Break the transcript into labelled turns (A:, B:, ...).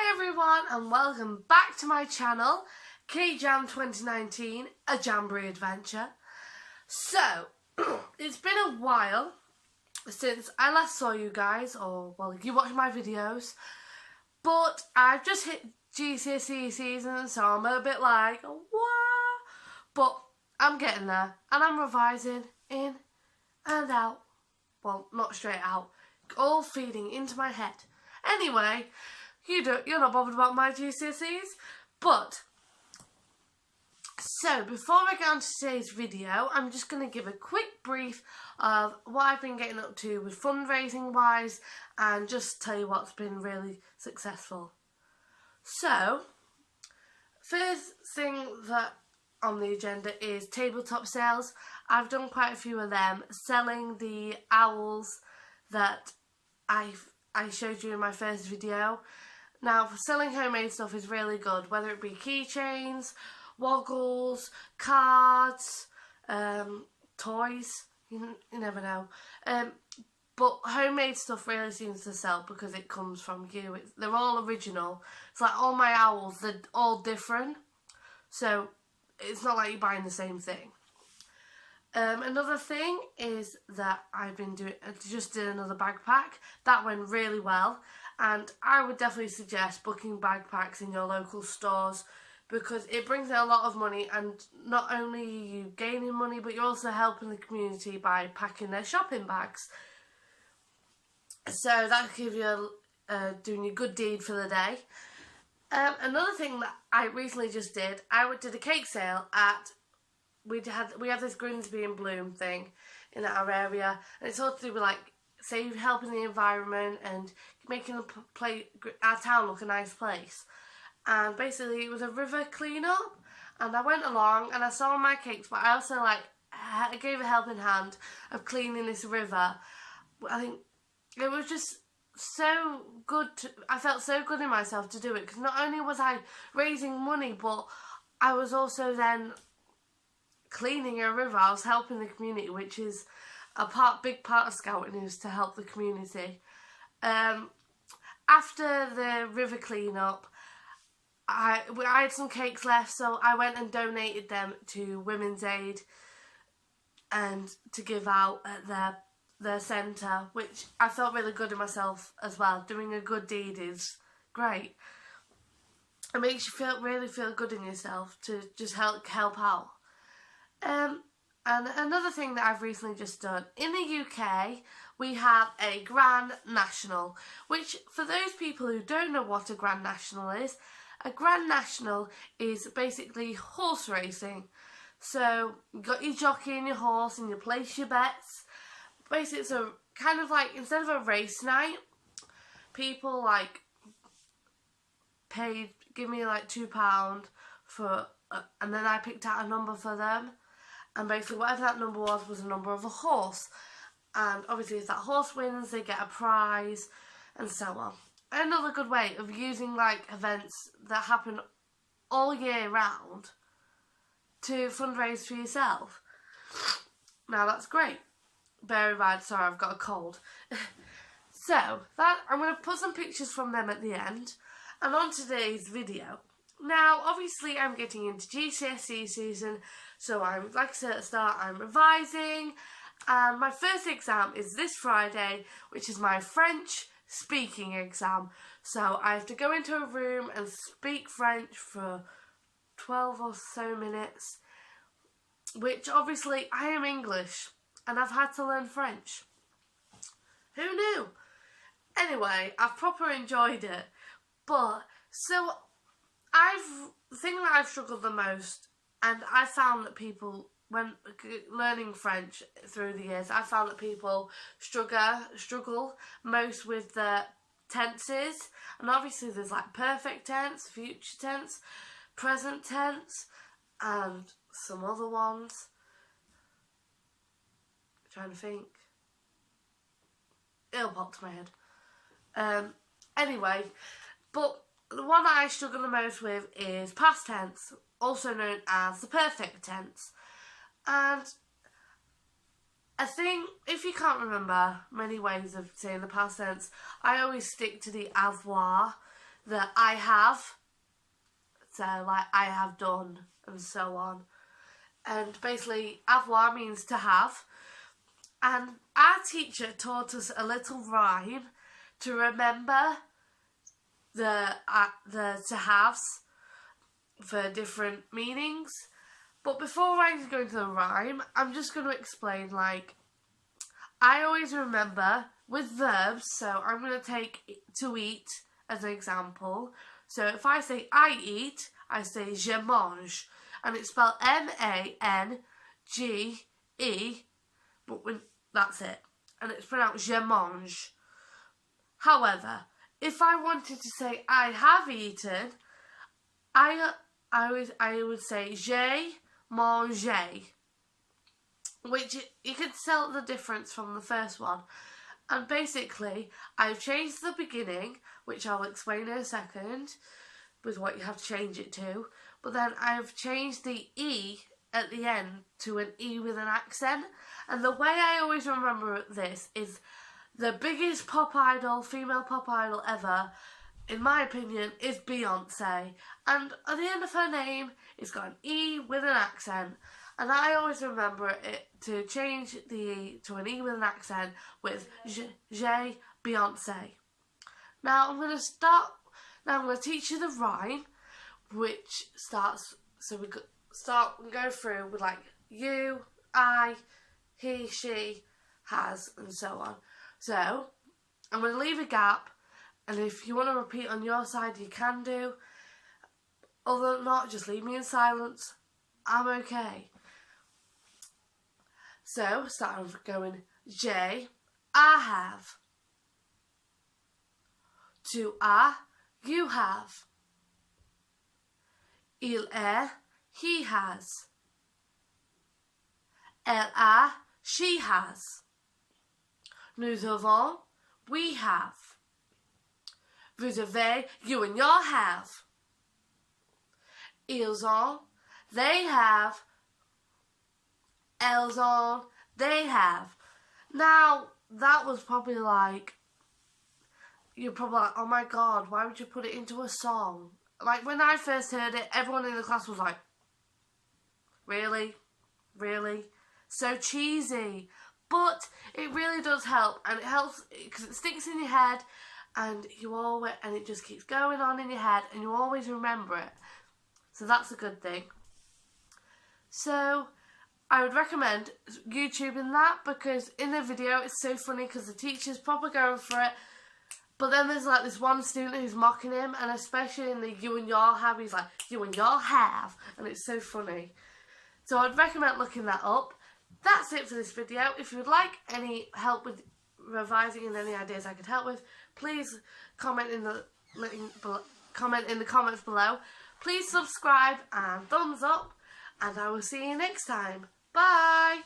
A: Hi everyone and welcome back to my channel, K-Jam 2019, a Jamboree adventure. So, it's been a while since I last saw you guys, or well, you watch my videos, but I've just hit GCSE season, so I'm a bit like, what? But I'm getting there, and I'm revising in and out. Well, not straight out, all feeding into my head. Anyway, you're not bothered about my GCSEs, but so before I get on to today's video, I'm just going to give a quick brief of what I've been getting up to with fundraising wise and just tell you what's been really successful. So, first thing that on the agenda is tabletop sales. I've done quite a few of them, selling the owls that I showed you in my first video. Now, selling homemade stuff is really good, whether it be keychains, woggles, cards, toys, you never know. But homemade stuff really seems to sell because it comes from you. They're all original. It's like all my owls, they're all different. So, it's not like you're buying the same thing. Another thing is that I just did another bag pack. That went really well. And I would definitely suggest booking bag packs in your local stores because it brings in a lot of money, and not only are you gaining money, but you're also helping the community by packing their shopping bags. So that gives you doing your good deed for the day. Another thing that I recently just did, I did a cake sale at, we have this Grimsby in Bloom thing in our area, and it's all to do with like helping the environment and making our town look a nice place. And basically it was a river clean-up, and I went along and I saw my cakes, but I also I gave a helping hand of cleaning this river. I think it was just so good. I felt so good in myself to do it, because not only was I raising money, but I was also then cleaning a river. I was helping the community, which is big part of scouting, is to help the community. After the river clean-up, I had some cakes left, so I went and donated them to Women's Aid and to give out at their centre, which I felt really good in myself as well. Doing a good deed is great. It makes you really feel good in yourself to just help out. And another thing that I've recently just done, in the UK, we have a Grand National, which for those people who don't know what a Grand National is, a Grand National is basically horse racing. So you've got your jockey and your horse and you place your bets. Basically it's a kind of like, instead of a race night, people give me like £2 and then I picked out a number for them. And basically whatever that number was a number of a horse. And obviously if that horse wins, they get a prize, and so on. Another good way of using events that happen all year round to fundraise for yourself. Now that's great. Bear in mind, sorry, I've got a cold. So, I'm going to put some pictures from them at the end. And on today's video. Now, obviously, I'm getting into GCSE season, so like I said at the start, I'm revising. And my first exam is this Friday, which is my French speaking exam. So I have to go into a room and speak French for 12 or so minutes, which obviously I am English, and I've had to learn French. Who knew? Anyway, I've proper enjoyed it. But, so, the thing that I've struggled the most, and I found that people, when learning French through the years, I found that people struggle most with the tenses. And obviously there's perfect tense, future tense, present tense, and some other ones. I'm trying to think. It'll pop to my head. Anyway, but the one that I struggle the most with is past tense, also known as the perfect tense. And I think, if you can't remember many ways of saying the past tense, I always stick to the avoir, the I have. So like I have done and so on. And basically avoir means to have. And our teacher taught us a little rhyme to remember the to haves for different meanings. But before I go into the rhyme, I'm just going to explain, like, I always remember with verbs, so I'm going to take to eat as an example. So if I say I eat, I say je mange, and it's spelled M-A-N-G-E, but that's it, and it's pronounced je mange. However, if I wanted to say I have eaten, I would say j'ai mangé, which you can tell the difference from the first one. And basically, I've changed the beginning, which I'll explain in a second, with what you have to change it to. But then I've changed the E at the end to an E with an accent. And the way I always remember this is the biggest pop idol, female pop idol ever, in my opinion, is Beyonce. And at the end of her name, it's got an E with an accent. And I always remember it to change the E to an E with an accent with J Beyonce. Now I'm going to teach you the rhyme, which starts, so we go through with like you, I, he, she, has, and so on. So I'm going to leave a gap, and if you want to repeat on your side, you can do. Other than not, just leave me in silence. I'm okay. So, start off going J, I have. Tu as, you have. Il est, he has. Elle a, she has. Nous avons, we have. Vous avez, you and your have. Ils ont, they have. Elles ont, they have. Now, that was probably like, you're probably like, oh my god, why would you put it into a song? Like, when I first heard it, everyone in the class was like, really? Really? So cheesy. But it really does help, and it helps because it sticks in your head, and it just keeps going on in your head, and you always remember it. So that's a good thing. So I would recommend YouTubing that, because in the video it's so funny because the teacher's proper going for it, but then there's like this one student who's mocking him, and especially in the you and your have, he's like, you and your have, and it's so funny. So I'd recommend looking that up. That's it for this video. If you would like any help with revising and any ideas I could help with, please comment in the comments below. Please subscribe and thumbs up, and I will see you next time. Bye!